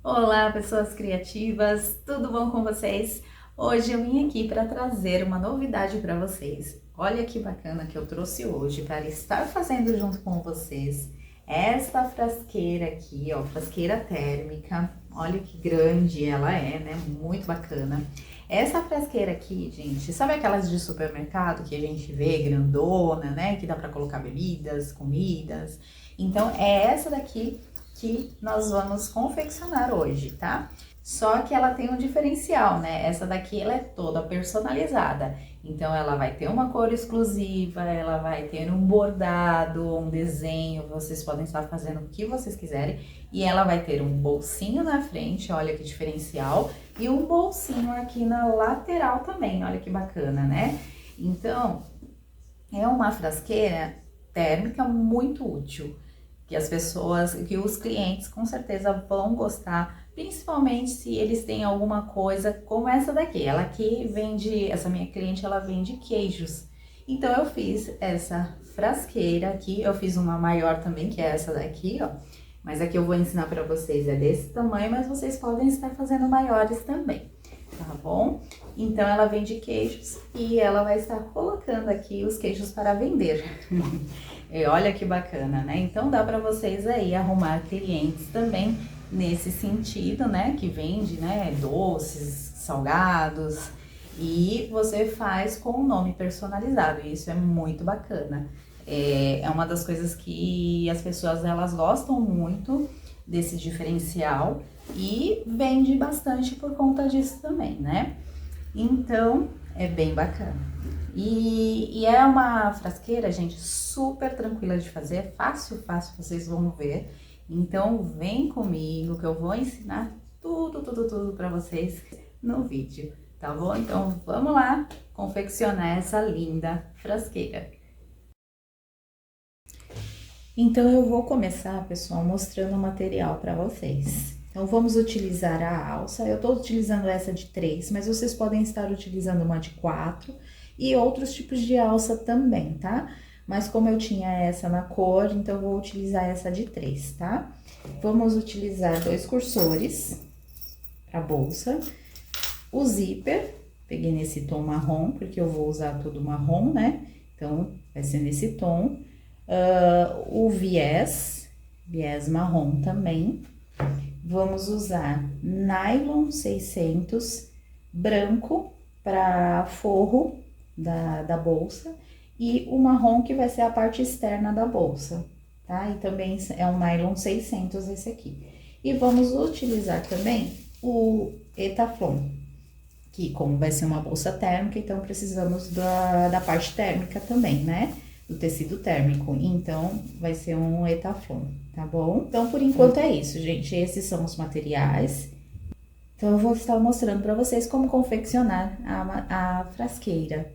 Olá, pessoas criativas, tudo bom com vocês? Hoje eu vim aqui para trazer uma novidade para vocês. Olha que bacana que eu trouxe hoje para estar fazendo junto com vocês. Esta frasqueira aqui, ó, frasqueira térmica. Olha que grande ela é, né? Muito bacana. Essa frasqueira aqui, gente, sabe aquelas de supermercado que a gente vê grandona, né? Que dá para colocar bebidas, comidas. Então, é essa daqui que nós vamos confeccionar hoje, tá? Só que ela tem um diferencial, né? Essa daqui ela é toda personalizada. Então ela vai ter uma cor exclusiva, ela vai ter um bordado, um desenho, vocês podem estar fazendo o que vocês quiserem. E ela vai ter um bolsinho na frente, olha que diferencial, e um bolsinho aqui na lateral também, olha que bacana, né? Então, é uma frasqueira térmica muito útil que as pessoas, que os clientes com certeza vão gostar, principalmente se eles têm alguma coisa como essa daqui. Ela aqui vende, essa minha cliente, ela vende queijos. Então eu fiz essa frasqueira aqui, eu fiz uma maior também, que é essa daqui, ó. Mas aqui eu vou ensinar para vocês, é desse tamanho, mas vocês podem estar fazendo maiores também, tá bom? Então ela vende queijos e ela vai estar colocando aqui os queijos para vender. E olha que bacana, né? Então dá para vocês aí arrumar clientes também nesse sentido, né? Que vende, né? Doces, salgados e você faz com o nome personalizado. E isso é muito bacana. É uma das coisas que as pessoas elas gostam muito desse diferencial e vende bastante por conta disso também, né? Então é bem bacana. E é uma frasqueira, gente, super tranquila de fazer, fácil, fácil, vocês vão ver. Então vem comigo que eu vou ensinar tudo para vocês no vídeo, tá bom? Então vamos lá confeccionar essa linda frasqueira. Então eu vou começar, pessoal, mostrando o material para vocês. Então vamos utilizar a alça, eu tô utilizando essa de 3, mas vocês podem estar utilizando uma de 4 e outros tipos de alça também, tá? Mas como eu tinha essa na cor, então eu vou utilizar essa de 3, tá? Vamos utilizar 2 cursores para bolsa, o zíper, peguei nesse tom marrom, porque eu vou usar tudo marrom, né? Então vai ser nesse tom. O viés marrom também. Vamos usar nylon 600 branco para forro da bolsa e o marrom que vai ser a parte externa da bolsa, tá? E também é um nylon 600 esse aqui. E vamos utilizar também o Etaflon, que como vai ser uma bolsa térmica, então precisamos da parte térmica também, né? Do tecido térmico, então vai ser um Etaflon, tá bom? Então, por enquanto é isso, gente, esses são os materiais. Então, eu vou estar mostrando para vocês como confeccionar a frasqueira.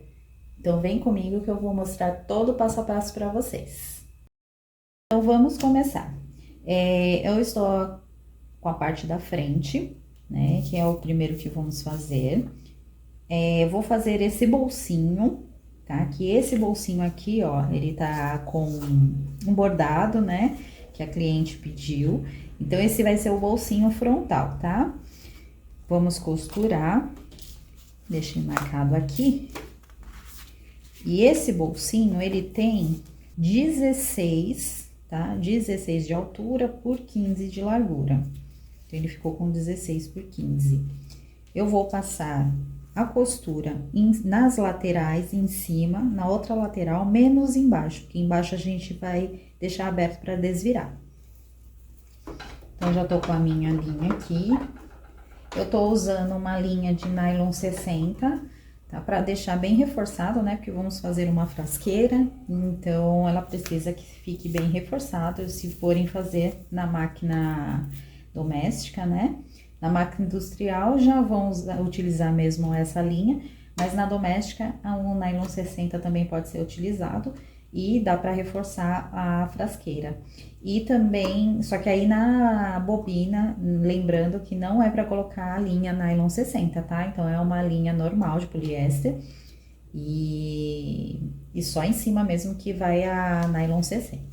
Então, vem comigo que eu vou mostrar todo o passo a passo para vocês. Então, vamos começar. Eu estou com a parte da frente, né, que é o primeiro que vamos fazer. Vou fazer esse bolsinho, tá? Que esse bolsinho aqui, ó, ele tá com um bordado, né? Que a cliente pediu. Então, esse vai ser o bolsinho frontal, tá? Vamos costurar. Deixei marcado aqui. E esse bolsinho, ele tem 16, tá? 16 de altura por 15 de largura. Então, ele ficou com 16 por 15. Eu vou passar a costura nas laterais, em cima, na outra lateral, menos embaixo, porque embaixo a gente vai deixar aberto para desvirar. Então, já tô com a minha linha aqui. Eu tô usando uma linha de nylon 60, tá? Pra deixar bem reforçado, né? Porque vamos fazer uma frasqueira, então ela precisa que fique bem reforçado, se forem fazer na máquina doméstica, né? Na máquina industrial já vão utilizar mesmo essa linha, mas na doméstica o nylon 60 também pode ser utilizado e dá para reforçar a frasqueira. E também, só que aí na bobina, lembrando que não é para colocar a linha nylon 60, tá? Então é uma linha normal de poliéster e só em cima mesmo que vai a nylon 60.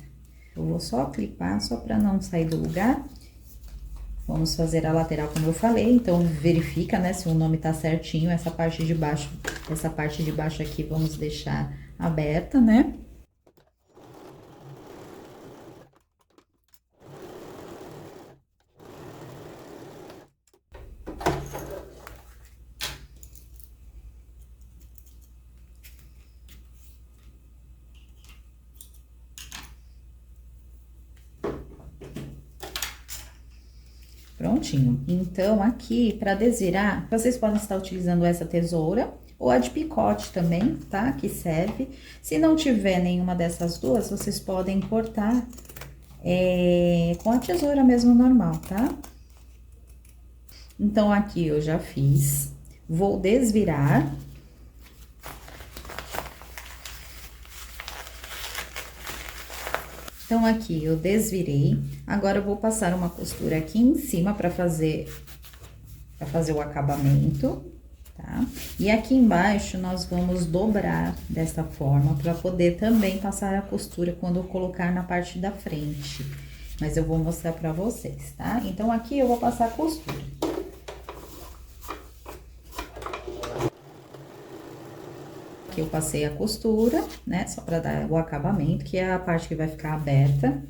Eu vou só clipar, só para não sair do lugar. Vamos fazer a lateral como eu falei, então verifica, né, se o nome tá certinho. Essa parte de baixo aqui vamos deixar aberta, né? Prontinho. Então, aqui, para desvirar, vocês podem estar utilizando essa tesoura ou a de picote também, tá? Que serve. Se não tiver nenhuma dessas duas, vocês podem cortar com a tesoura mesmo normal, tá? Então, aqui eu já fiz. Vou desvirar. Então, aqui eu desvirei. Agora, eu vou passar uma costura aqui em cima para fazer o acabamento, tá? E aqui embaixo, nós vamos dobrar dessa forma, para poder também passar a costura quando eu colocar na parte da frente. Mas eu vou mostrar para vocês, tá? Então, aqui eu vou passar a costura. Aqui eu passei a costura, né? Só para dar o acabamento, que é a parte que vai ficar aberta.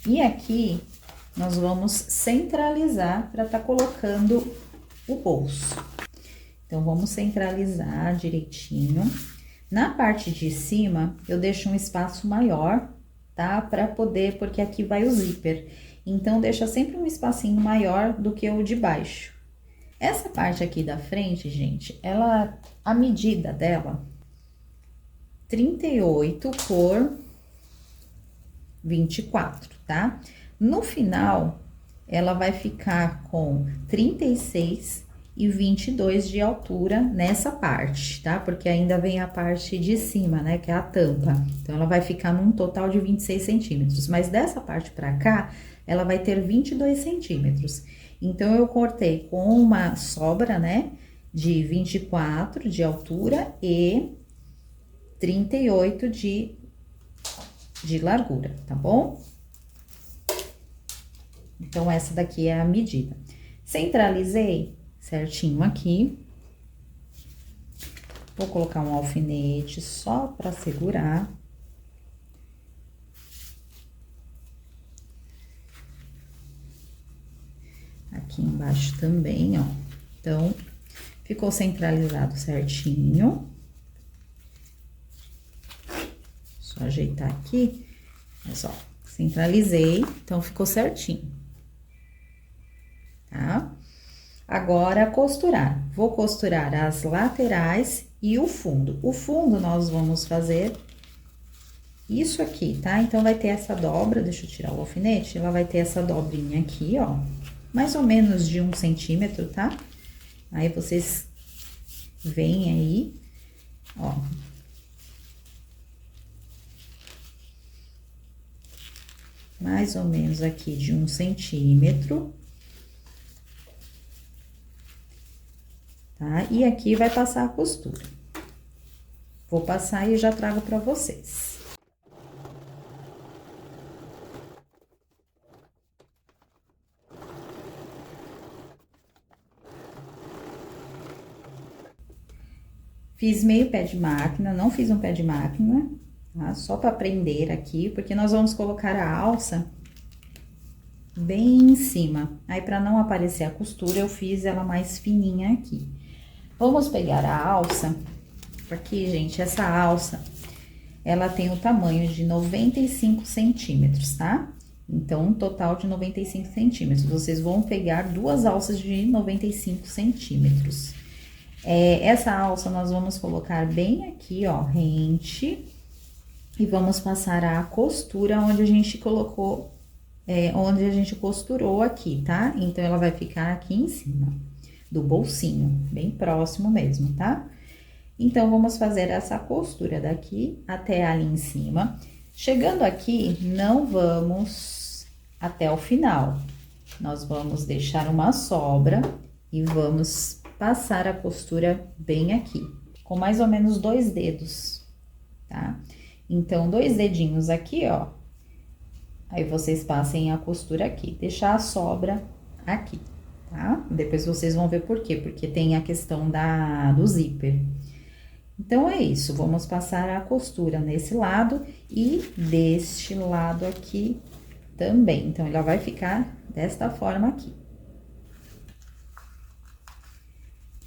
E aqui, nós vamos centralizar para tá colocando o bolso. Então, vamos centralizar direitinho. Na parte de cima, eu deixo um espaço maior, tá? Para poder, porque aqui vai o zíper. Então, deixa sempre um espacinho maior do que o de baixo. Essa parte aqui da frente, gente, a medida dela, 38 por 24, tá? No final, ela vai ficar com 36 e 22 de altura nessa parte, tá? Porque ainda vem a parte de cima, né, que é a tampa. Então, ela vai ficar num total de 26 centímetros. Mas dessa parte pra cá, ela vai ter 22 centímetros. Então, eu cortei com uma sobra, né, de 24 de altura e 38 de largura, tá bom? Então, essa daqui é a medida. Centralizei certinho aqui. Vou colocar um alfinete só pra segurar. Aqui embaixo também, ó. Então, ficou centralizado certinho. Só ajeitar aqui. Mas, ó, centralizei, então ficou certinho. Tá? Agora, costurar. Vou costurar as laterais e o fundo. O fundo, nós vamos fazer isso aqui, tá? Então, vai ter essa dobra, deixa eu tirar o alfinete, ela vai ter essa dobrinha aqui, ó. Mais ou menos de 1 centímetro, tá? Aí, vocês veem aí, ó. Mais ou menos aqui de 1 centímetro. Tá? E aqui vai passar a costura. Vou passar e já trago pra vocês. Fiz meio pé de máquina, não fiz um pé de máquina, tá? Só pra prender aqui, porque nós vamos colocar a alça bem em cima. Aí, pra não aparecer a costura, eu fiz ela mais fininha aqui. Vamos pegar a alça, porque, gente, essa alça, ela tem o tamanho de 95 centímetros, tá? Então, um total de 95 centímetros. Vocês vão pegar duas alças de 95 centímetros. Essa alça nós vamos colocar bem aqui, ó, rente, e vamos passar a costura onde a gente colocou, onde a gente costurou aqui, tá? Então, ela vai ficar aqui em cima do bolsinho, bem próximo mesmo, tá? Então, vamos fazer essa costura daqui até ali em cima. Chegando aqui, não vamos até o final. Nós vamos deixar uma sobra e vamos passar a costura bem aqui, com mais ou menos 2 dedos, tá? Então, 2 dedinhos aqui, ó, Aí, vocês passem a costura aqui, deixar a sobra aqui, tá? Depois vocês vão ver por quê, porque tem a questão do zíper. Então, é isso, vamos passar a costura nesse lado e deste lado aqui também. Então, ela vai ficar desta forma aqui.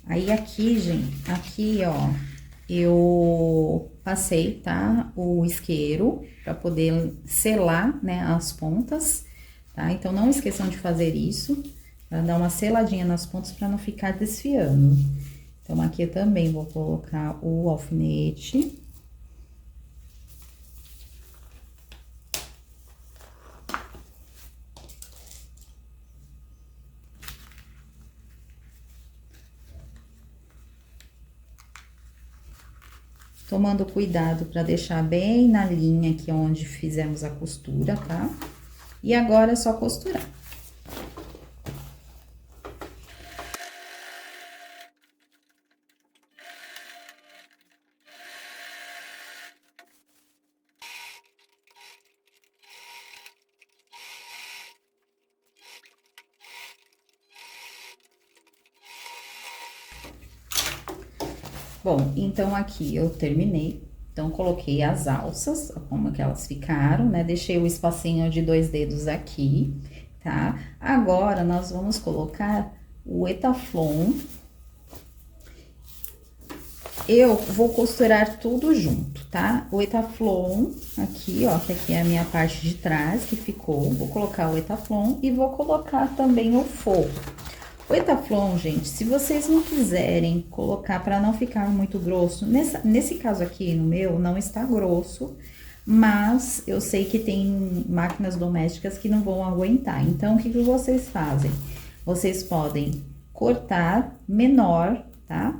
Aí, aqui, gente, aqui, ó, eu passei, tá, o isqueiro pra poder selar, né, as pontas, tá? Então, não esqueçam de fazer isso, pra dar uma seladinha nas pontas pra não ficar desfiando. Então, aqui eu também vou colocar o alfinete. Tomando cuidado para deixar bem na linha aqui onde fizemos a costura, tá? E agora é só costurar. Bom, então aqui eu terminei. Então, coloquei as alças, como que elas ficaram, né? Deixei o espacinho de 2 dedos aqui, tá? Agora, nós vamos colocar o etaflon. Eu vou costurar tudo junto, tá? O etaflon aqui, ó, que aqui é a minha parte de trás que ficou. Vou colocar o etaflon e vou colocar também o forro. O etaflon, gente, se vocês não quiserem colocar para não ficar muito grosso, nesse caso aqui, no meu, não está grosso, mas eu sei que tem máquinas domésticas que não vão aguentar. Então, o que vocês fazem? Vocês podem cortar menor, tá?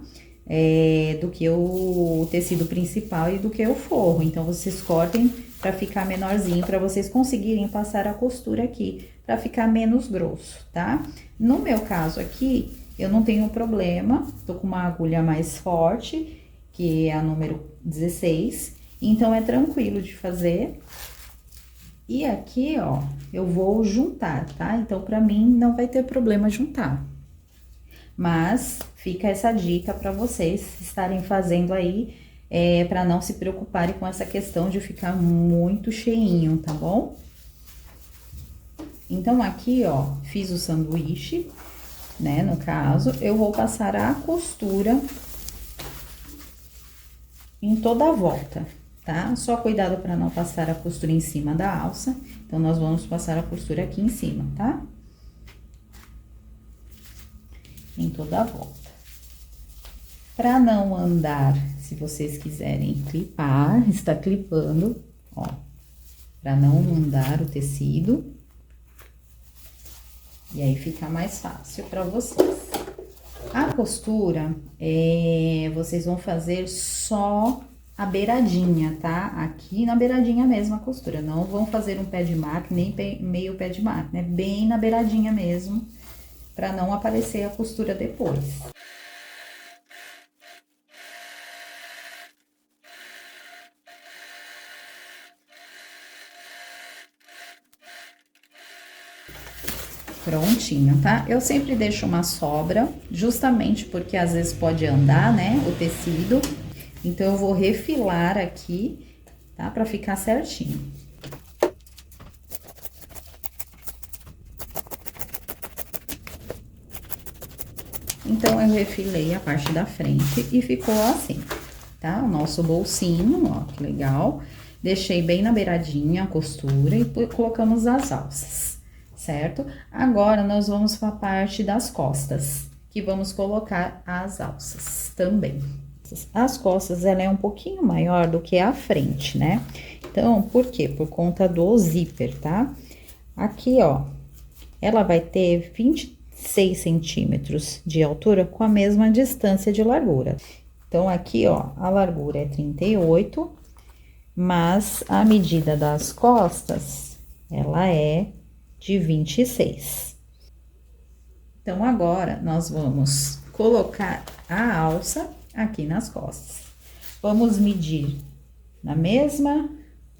Do que o tecido principal e do que o forro. Então, vocês cortem para ficar menorzinho, para vocês conseguirem passar a costura aqui, para ficar menos grosso, tá? No meu caso aqui, eu não tenho problema, tô com uma agulha mais forte, que é a número 16, então é tranquilo de fazer. E aqui, ó, eu vou juntar, tá? Então, pra mim, não vai ter problema juntar. Mas, fica essa dica pra vocês estarem fazendo aí, pra não se preocuparem com essa questão de ficar muito cheinho, tá bom? Então, aqui, ó, fiz o sanduíche, né, no caso, eu vou passar a costura em toda a volta, tá? Só cuidado para não passar a costura em cima da alça, então, nós vamos passar a costura aqui em cima, tá? Em toda a volta. Para não andar, se vocês quiserem clipar, está clipando, ó, para não andar o tecido. E aí, fica mais fácil para vocês. A costura, vocês vão fazer só a beiradinha, tá? Aqui na beiradinha mesmo a costura. Não vão fazer um pé de máquina, nem meio pé de máquina. É bem na beiradinha mesmo, para não aparecer a costura depois. Prontinho, tá? Eu sempre deixo uma sobra, justamente porque às vezes pode andar, né, o tecido. Então, eu vou refilar aqui, tá? Pra ficar certinho. Então, eu refilei a parte da frente e ficou assim, tá? O nosso bolsinho, ó, que legal. Deixei bem na beiradinha a costura e colocamos as alças. Certo? Agora, nós vamos para a parte das costas, que vamos colocar as alças também. As costas, ela é um pouquinho maior do que a frente, né? Então, por quê? Por conta do zíper, tá? Aqui, ó, ela vai ter 26 centímetros de altura com a mesma distância de largura. Então, aqui, ó, a largura é 38, mas a medida das costas, ela é de 26. Então, agora, nós vamos colocar a alça aqui nas costas. Vamos medir na mesma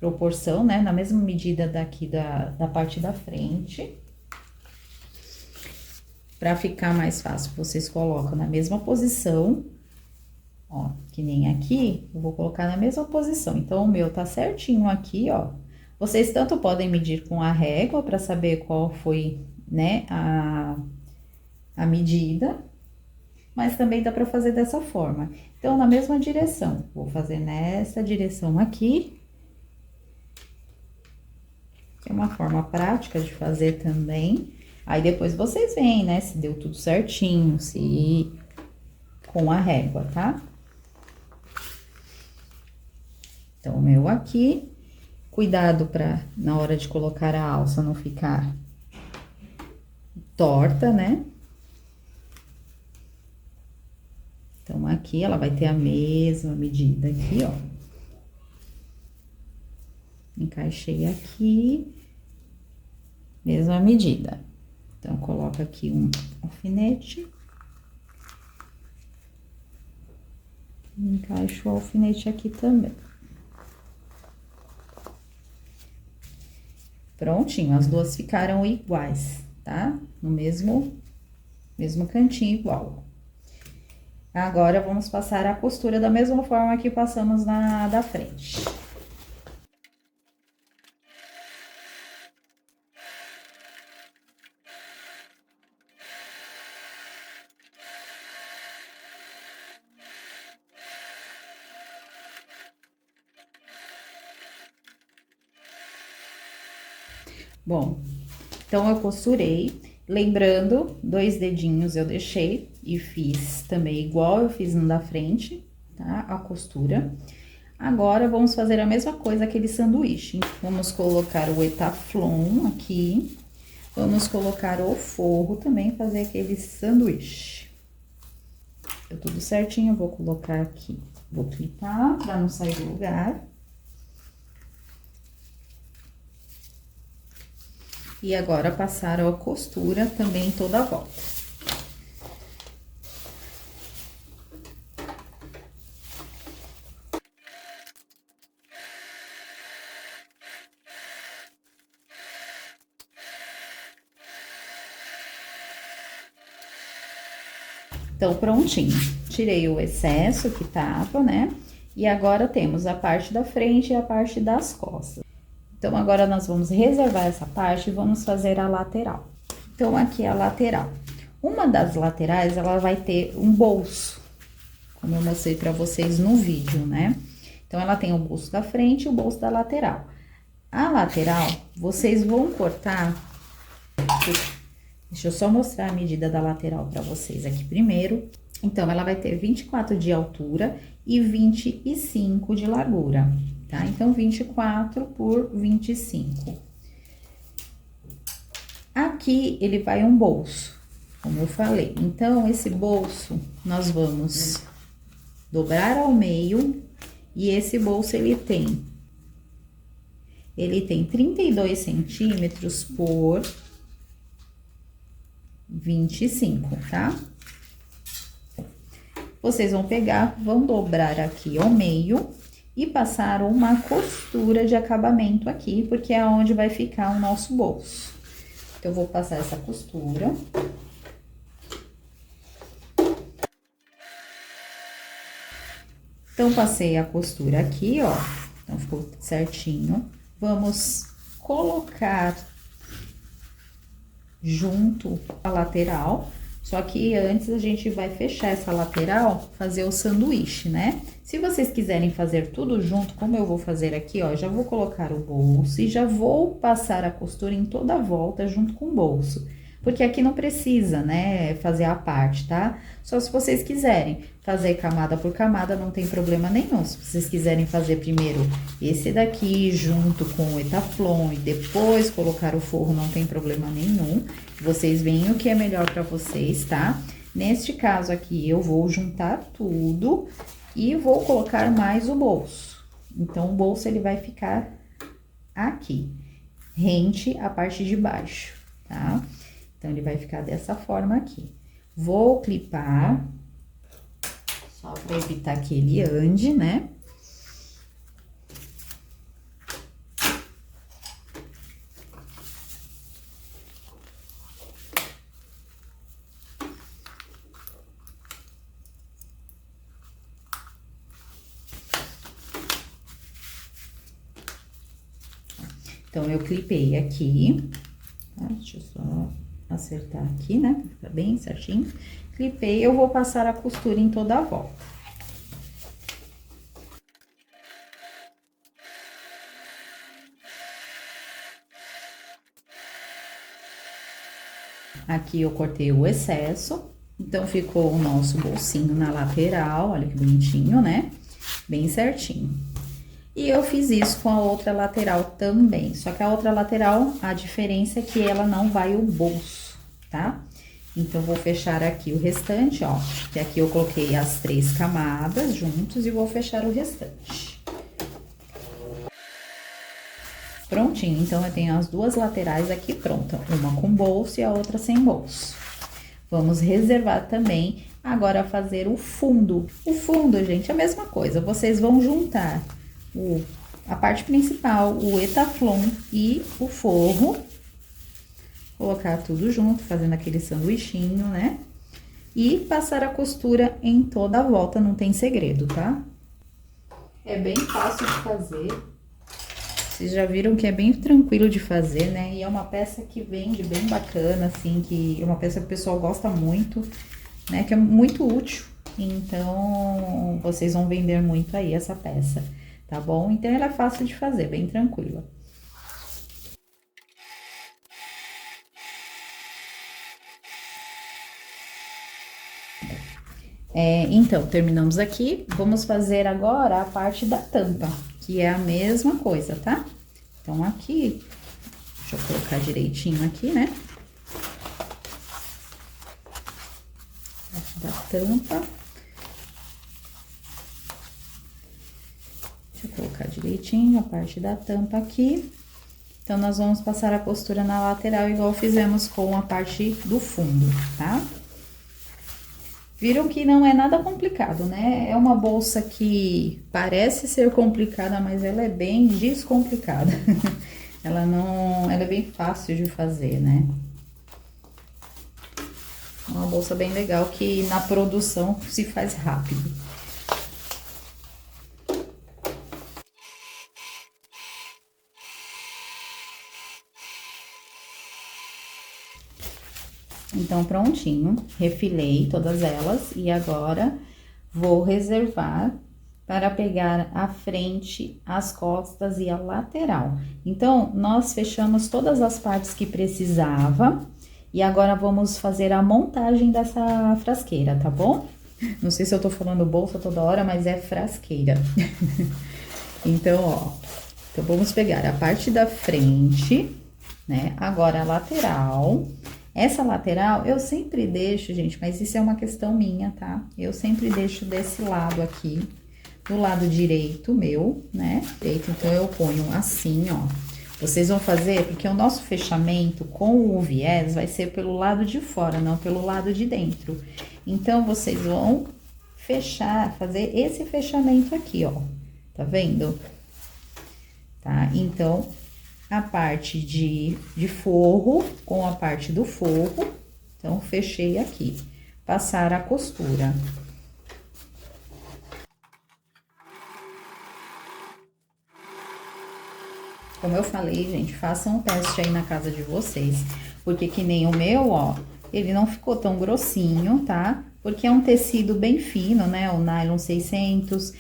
proporção, né? Na mesma medida daqui da parte da frente. Pra ficar mais fácil, vocês colocam na mesma posição. Ó, que nem aqui, eu vou colocar na mesma posição. Então, o meu tá certinho aqui, ó. Vocês tanto podem medir com a régua pra saber qual foi, né, a medida, mas também dá pra fazer dessa forma. Então, na mesma direção, vou fazer nessa direção aqui. Que é uma forma prática de fazer também. Aí, depois vocês veem, né, se deu tudo certinho, se com a régua, tá? Então, o meu aqui, cuidado pra, na hora de colocar a alça, não ficar torta, né? Então, aqui ela vai ter a mesma medida aqui, ó. Encaixei aqui, mesma medida. Então, coloca aqui um alfinete. Encaixo o alfinete aqui também. Prontinho, as duas ficaram iguais, tá? No mesmo cantinho igual. Agora, vamos passar a costura da mesma forma que passamos na da frente. Bom, então, eu costurei, lembrando, 2 dedinhos eu deixei e fiz também igual eu fiz no da frente, tá? A costura. Agora, vamos fazer a mesma coisa, aquele sanduíche. Vamos colocar o etaflon aqui, vamos colocar o forro também, fazer aquele sanduíche. Deu tudo certinho, eu vou colocar aqui, vou clipar pra não sair do lugar. E agora, passar a costura também toda a volta. Então, prontinho. Tirei o excesso que tava, né? E agora, temos a parte da frente e a parte das costas. Então, agora, nós vamos reservar essa parte e vamos fazer a lateral. Então, aqui é a lateral. Uma das laterais, ela vai ter um bolso, como eu mostrei pra vocês no vídeo, né? Então, ela tem o bolso da frente e o bolso da lateral. A lateral, vocês vão cortar... Deixa eu só mostrar a medida da lateral pra vocês aqui primeiro. Então, ela vai ter 24 de altura e 25 de largura, tá? Então, 24 por 25. Aqui, ele vai um bolso, como eu falei. Então, esse bolso, nós vamos dobrar ao meio, e esse bolso, ele tem 32 centímetros por 25, tá? Vocês vão pegar, vão dobrar aqui ao meio e passar uma costura de acabamento aqui, porque é onde vai ficar o nosso bolso. Então, eu vou passar essa costura. Então, passei a costura aqui, ó. Então, ficou certinho. Vamos colocar junto a lateral, só que antes a gente vai fechar essa lateral, fazer o sanduíche, né? Se vocês quiserem fazer tudo junto, como eu vou fazer aqui, ó, já vou colocar o bolso e já vou passar a costura em toda a volta junto com o bolso. Porque aqui não precisa, né, fazer a parte, tá? Só se vocês quiserem fazer camada por camada, não tem problema nenhum. Se vocês quiserem fazer primeiro esse daqui junto com o etaflon e depois colocar o forro, não tem problema nenhum. Vocês veem o que é melhor pra vocês, tá? Neste caso aqui, eu vou juntar tudo e vou colocar mais o bolso. Então, o bolso, ele vai ficar aqui, rente à parte de baixo, tá? Então, ele vai ficar dessa forma aqui. Vou clipar, só pra evitar que ele ande, né? Então, eu clipei aqui, tá? Deixa eu só acertar aqui, né? Pra ficar bem certinho. Clipei, eu vou passar a costura em toda a volta. Aqui eu cortei o excesso, então ficou o nosso bolsinho na lateral, olha que bonitinho, né? Bem certinho. E eu fiz isso com a outra lateral também, só que a outra lateral, a diferença é que ela não vai o bolso, tá? Então, vou fechar aqui o restante, ó, que aqui eu coloquei as 3 camadas juntos e vou fechar o restante. Prontinho, então, eu tenho as 2 laterais aqui prontas, uma com bolso e a outra sem bolso. Vamos reservar também, agora, fazer o fundo. O fundo, gente, é a mesma coisa, vocês vão juntar a parte principal, o etaflon e o forro, colocar tudo junto, fazendo aquele sanduichinho, né? E passar a costura em toda a volta, não tem segredo, tá? É bem fácil de fazer. Vocês já viram que é bem tranquilo de fazer, né? E é uma peça que vende bem bacana, assim, que é uma peça que o pessoal gosta muito, né? Que é muito útil. Então, vocês vão vender muito aí essa peça, tá bom? Então, ela é fácil de fazer, bem tranquila. Então, terminamos aqui. Vamos fazer agora a parte da tampa, que é a mesma coisa, tá? Então, aqui, deixa eu colocar direitinho aqui, né? Parte da tampa. Deixa eu colocar direitinho a parte da tampa aqui. Então, nós vamos passar a costura na lateral, igual fizemos com a parte do fundo, tá? Viram que não é nada complicado, né? É uma bolsa que parece ser complicada, mas ela é bem descomplicada. Ela é bem fácil de fazer, né? É uma bolsa bem legal que na produção se faz rápido. Então, prontinho, refilei todas elas e agora vou reservar para pegar a frente, as costas e a lateral. Então, nós fechamos todas as partes que precisava e agora vamos fazer a montagem dessa frasqueira, tá bom? Não sei se eu tô falando bolsa toda hora, mas é frasqueira. Então, ó, então vamos pegar a parte da frente, né? Agora a lateral. Essa lateral eu sempre deixo, gente, mas isso é uma questão minha, tá? Eu sempre deixo desse lado aqui, do lado direito meu, né? Direito, então, eu ponho assim, ó. Vocês vão fazer, porque o nosso fechamento com o viés vai ser pelo lado de fora, não pelo lado de dentro. Então, vocês vão fechar, fazer esse fechamento aqui, ó. Tá vendo? Tá? Então, a parte de forro com a parte do forro. Então, fechei aqui. Passar a costura. Como eu falei, gente, façam um teste aí na casa de vocês. Porque que nem o meu, ó, ele não ficou tão grossinho, tá? Porque é um tecido bem fino, né? O nylon 600,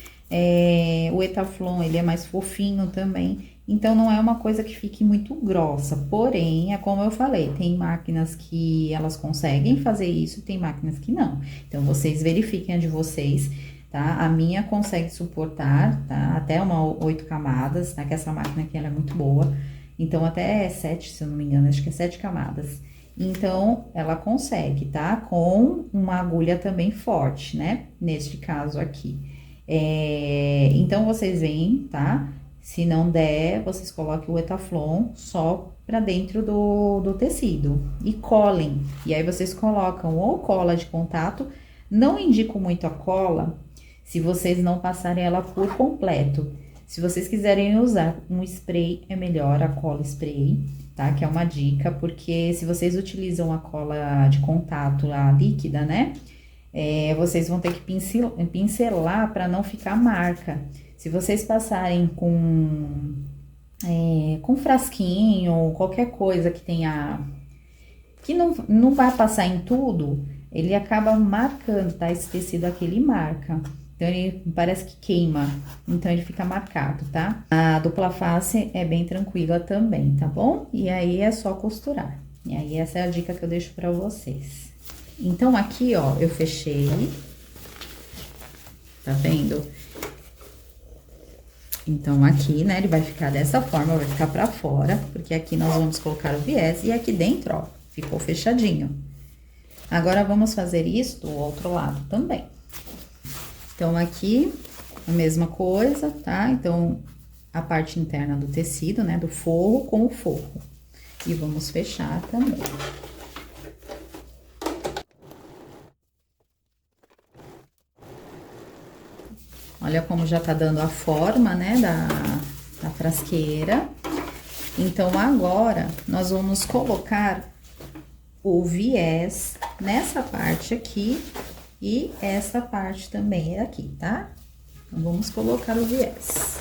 o etaflon, ele é mais fofinho também. Então, não é uma coisa que fique muito grossa, porém, é como eu falei, tem máquinas que elas conseguem fazer isso, tem máquinas que não. Então, vocês verifiquem a de vocês, tá? A minha consegue suportar, tá? Até 8 camadas, tá? Que essa máquina aqui, ela é muito boa. Então, até 7, se eu não me engano, acho que é 7 camadas. Então, ela consegue, tá? Com uma agulha também forte, né? Neste caso aqui. Então, vocês veem, tá? Se não der, vocês coloquem o etaflon só pra dentro do tecido e colhem. E aí, vocês colocam ou cola de contato. Não indico muito a cola se vocês não passarem ela por completo. Se vocês quiserem usar um spray, é melhor a cola spray, tá? Que é uma dica, porque se vocês utilizam a cola de contato, a líquida, né? Vocês vão ter que pincelar pra não ficar marca. Se vocês passarem com com frasquinho, qualquer coisa que tenha, que não vai passar em tudo, ele acaba marcando, tá? Esse tecido aqui, ele marca. Então, ele parece que queima, então ele fica marcado, tá? A dupla face é bem tranquila também, tá bom? E aí, é só costurar. E aí, essa é a dica que eu deixo pra vocês. Então, aqui, ó, eu fechei. Tá vendo? Então, aqui, né, ele vai ficar dessa forma, vai ficar pra fora, porque aqui nós vamos colocar o viés, e aqui dentro, ó, ficou fechadinho. Agora, vamos fazer isso do outro lado também. Então, aqui, a mesma coisa, tá? Então, a parte interna do tecido, né, do forro com o forro. E vamos fechar também. Olha como já tá dando a forma, né, da frasqueira. Então, agora, nós vamos colocar o viés nessa parte aqui e essa parte também é aqui, tá? Então, vamos colocar o viés,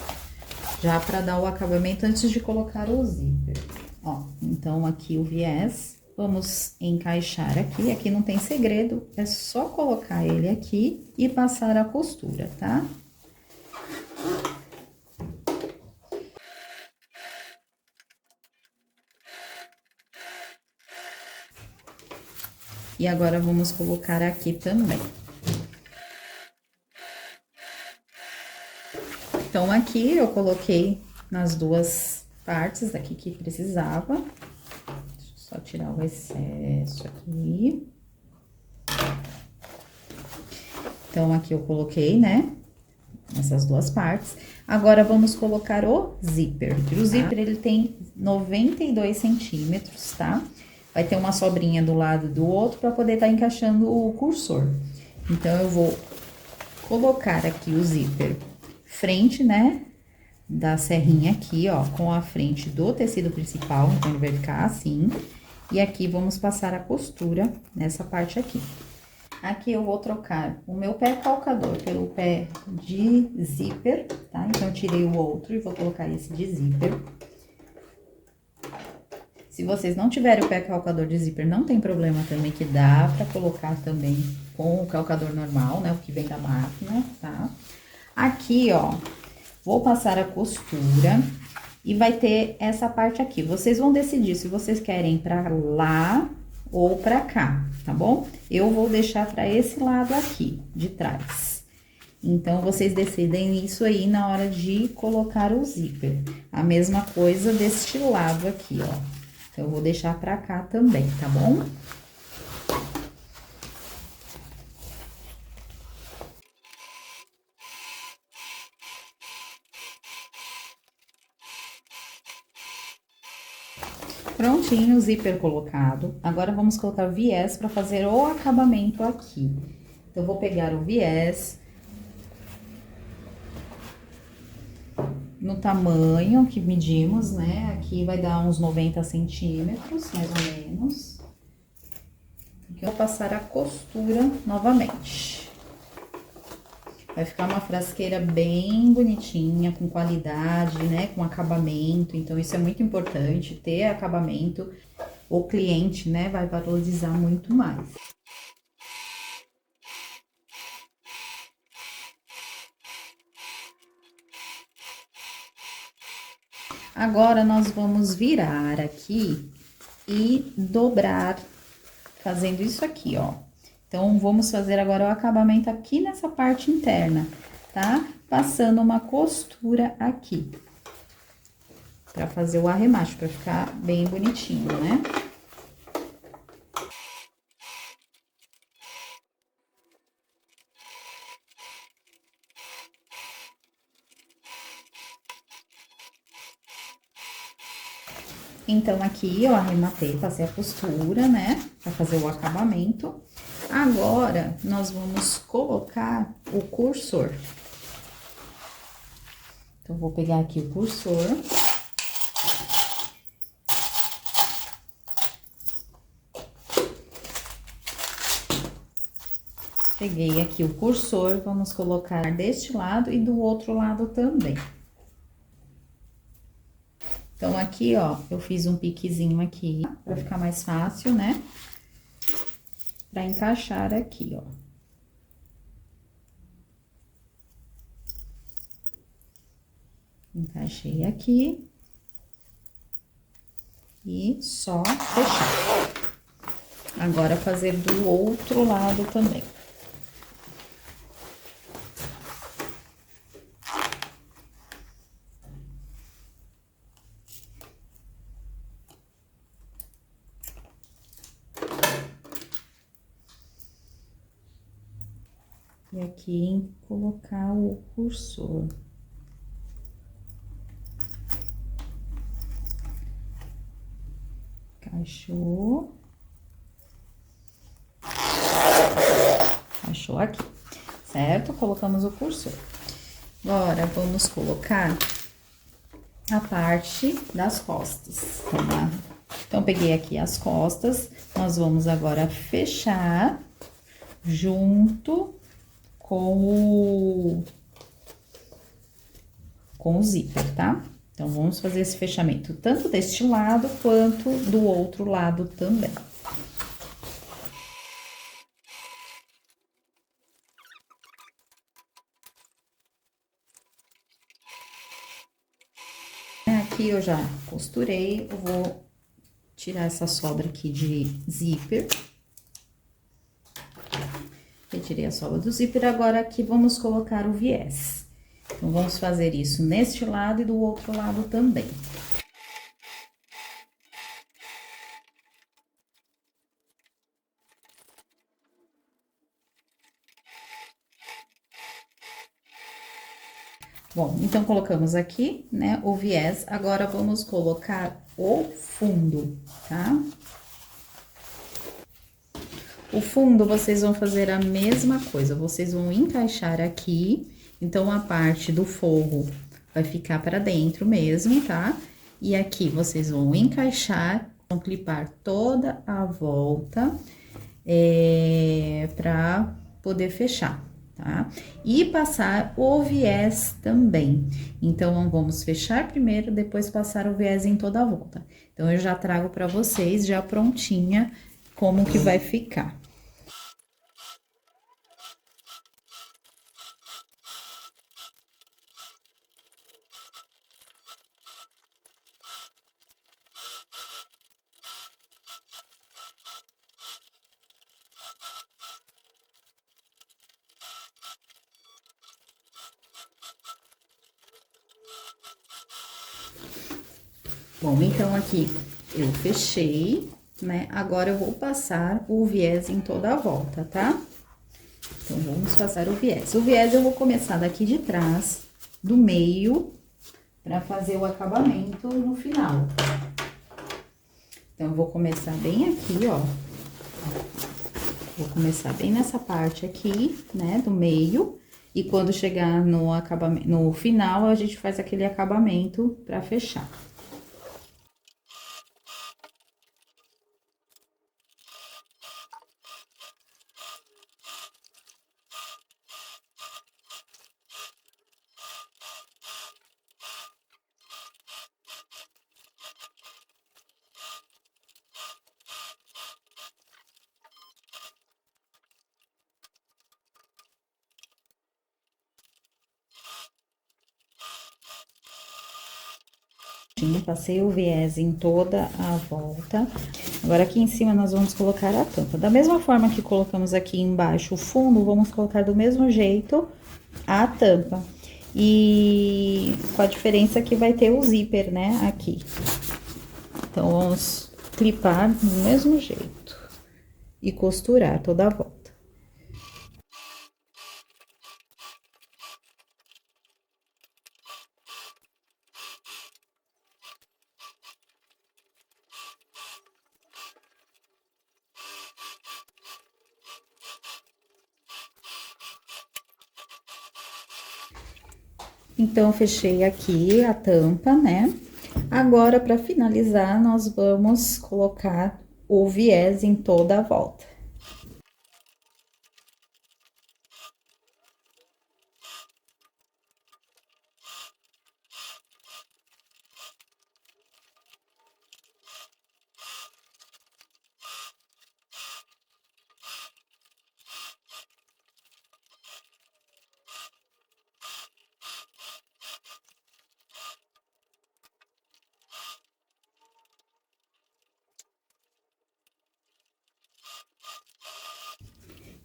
já para dar o acabamento antes de colocar o zíper. Ó, então, aqui o viés, vamos encaixar aqui, aqui não tem segredo, é só colocar ele aqui e passar a costura, tá? E agora, vamos colocar aqui também. Então, aqui eu coloquei nas duas partes aqui que precisava. Deixa eu só tirar o excesso aqui. Então, aqui eu coloquei, né? Nessas duas partes. Agora, vamos colocar o zíper. O zíper, ele tem 92 centímetros, tá? Vai ter uma sobrinha do lado do outro para poder estar encaixando o cursor. Então, eu vou colocar aqui o zíper frente, né? Da serrinha aqui, ó, com a frente do tecido principal, então ele vai ficar assim. E aqui vamos passar a costura nessa parte aqui. Aqui eu vou trocar o meu pé calcador pelo pé de zíper, tá? Então, eu tirei o outro e vou colocar esse de zíper. Se vocês não tiverem o pé calcador de zíper, não tem problema também, que dá pra colocar também com o calcador normal, né? O que vem da máquina, tá? Aqui, ó, vou passar a costura e vai ter essa parte aqui. Vocês vão decidir se vocês querem pra lá ou pra cá, tá bom? Eu vou deixar pra esse lado aqui, de trás. Então, vocês decidem isso aí na hora de colocar o zíper. A mesma coisa deste lado aqui, ó. Então, eu vou deixar pra cá também, tá bom? Prontinho o zíper colocado. Agora, vamos colocar o viés para fazer o acabamento aqui. Então, eu vou pegar o viés no tamanho que medimos, né? Aqui vai dar uns 90 centímetros, mais ou menos. Aqui eu vou passar a costura novamente. Vai ficar uma frasqueira bem bonitinha, com qualidade, né? Com acabamento. Então, isso é muito importante, ter acabamento. O cliente, né, vai valorizar muito mais. Agora, nós vamos virar aqui e dobrar, fazendo isso aqui, ó. Então, vamos fazer agora o acabamento aqui nessa parte interna, tá? Passando uma costura aqui. Pra fazer o arremate, pra ficar bem bonitinho, né? Então, aqui eu arrematei, passei a costura, né? Pra fazer o acabamento. Agora, nós vamos colocar o cursor. Então, vou pegar aqui o cursor. Peguei aqui o cursor, vamos colocar deste lado e do outro lado também. Então, aqui, ó, eu fiz um piquezinho aqui, pra ficar mais fácil, né? Pra encaixar aqui, ó. Encaixei aqui. E só fechar. Agora, fazer do outro lado também. E aqui, colocar o cursor. Encaixou. Encaixou aqui, certo? Colocamos o cursor. Agora, vamos colocar a parte das costas, tá? Então, peguei aqui as costas, nós vamos agora fechar junto com o zíper, tá? Então, vamos fazer esse fechamento tanto deste lado quanto do outro lado também. Aqui eu já costurei, eu vou tirar essa sobra aqui de zíper. Retirei a sobra do zíper, agora aqui vamos colocar o viés. Então, vamos fazer isso neste lado e do outro lado também. Bom, então, colocamos aqui, né, o viés, agora vamos colocar o fundo, tá? O fundo, vocês vão fazer a mesma coisa, vocês vão encaixar aqui, então, a parte do forro vai ficar pra dentro mesmo, tá? E aqui, vocês vão encaixar, vão clipar toda a volta, pra poder fechar, tá? E passar o viés também. Então, vamos fechar primeiro, depois passar o viés em toda a volta. Então, eu já trago pra vocês, já prontinha, como que vai ficar. Bom, então aqui eu fechei, né? Agora eu vou passar o viés em toda a volta, tá? Então, vamos passar o viés. O viés eu vou começar daqui de trás, do meio, pra fazer o acabamento no final. Então, eu vou começar bem aqui, ó. Vou começar bem nessa parte aqui, né, do meio. E quando chegar no acabamento, no final, a gente faz aquele acabamento pra fechar. Passei o viés em toda a volta. Agora, aqui em cima, nós vamos colocar a tampa. Da mesma forma que colocamos aqui embaixo o fundo, vamos colocar do mesmo jeito a tampa. E com a diferença que vai ter o zíper, né, aqui. Então, vamos clipar do mesmo jeito e costurar toda a volta. Então, fechei aqui a tampa, né? Agora, para finalizar, nós vamos colocar o viés em toda a volta.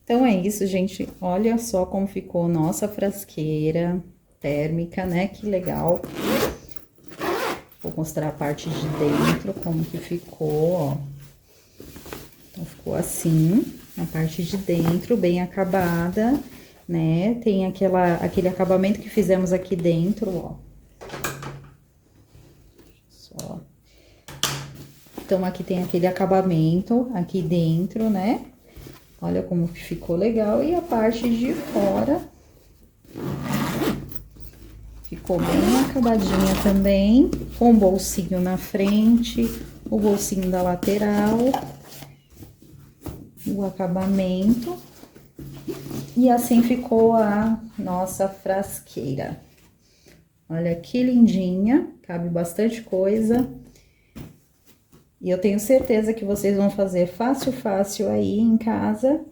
Então é isso, gente. Olha só como ficou nossa frasqueira térmica, né? Que legal. Vou mostrar a parte de dentro, como que ficou, ó. Então, ficou assim, a parte de dentro, bem acabada, né? Tem aquele acabamento que fizemos aqui dentro, ó. Só. Então, aqui tem aquele acabamento aqui dentro, né? Olha como que ficou legal. E a parte de fora ficou bem acabadinha também, com o bolsinho na frente, o bolsinho da lateral, o acabamento. E assim ficou a nossa frasqueira. Olha que lindinha, cabe bastante coisa. E eu tenho certeza que vocês vão fazer fácil, fácil aí em casa.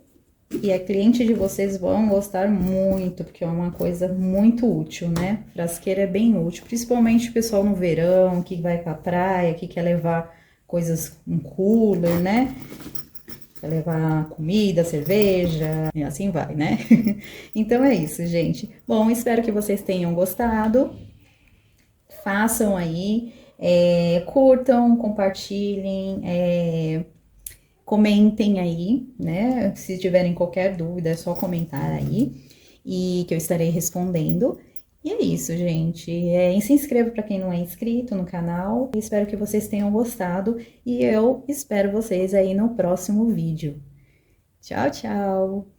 E a cliente de vocês vão gostar muito, porque é uma coisa muito útil, né? Frasqueira é bem útil, principalmente o pessoal no verão, que vai pra praia, que quer levar coisas, um cooler, né? Quer levar comida, cerveja, e assim vai, né? Então é isso, gente. Bom, espero que vocês tenham gostado. Façam aí, curtam, compartilhem, comentem aí, né? Se tiverem qualquer dúvida, é só comentar aí e que eu estarei respondendo. E é isso, gente. E se inscreva para quem não é inscrito no canal. Espero que vocês tenham gostado e eu espero vocês aí no próximo vídeo. Tchau, tchau!